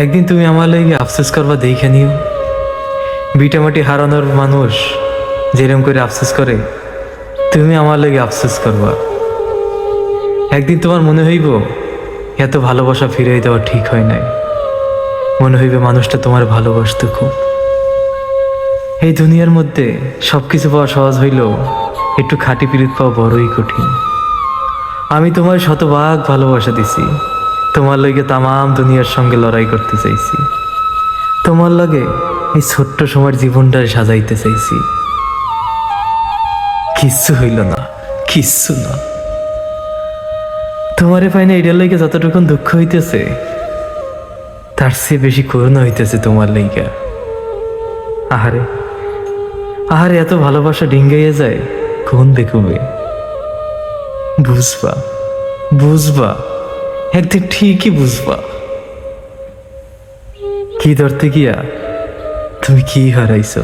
একদিন তুমি আমার লাগে আফসোস করবা দেখে নিও। বিটামাটি হারানোর মানুষ যেরকম করে আফসোস করে, তুমি আমার লাগে আফসোস করবা। একদিন তোমার মনে হইব এত ভালোবাসা ফিরিয়ে দেওয়া ঠিক হয় নাই। মনে হইবে মানুষটা তোমার ভালোবাসতো খুব। এই দুনিয়ার মধ্যে সবকিছু পাওয়া সহজ হইলেও একটু খাঁটি পিরিত পাওয়া বড়ই কঠিন। আমি তোমার শতভাগ ভালোবাসা দিছি, তোমার লগে তামাম দুনিয়ার সঙ্গে লড়াই করতে চাইছি, তোমার লগে এই ছোট্ট সময়ের জীবনটা সাজাইতে চাইছি। কিচ্ছু হইল না, কিচ্ছু না। তোমারে পাই না এটার লইগে যতটুকুন দুঃখ হইতেছে, তার চেয়ে বেশি করুণা হইতেছে তোমার লইগা। আহারে আহারে, এত ভালোবাসা ডিঙ্গাইয়া যায় কোন দেখবে। বুঝবা বুঝবা, একদিন ঠিকই বুঝবা। কি ধরতে গিয়া তুমি কি হারাইছো।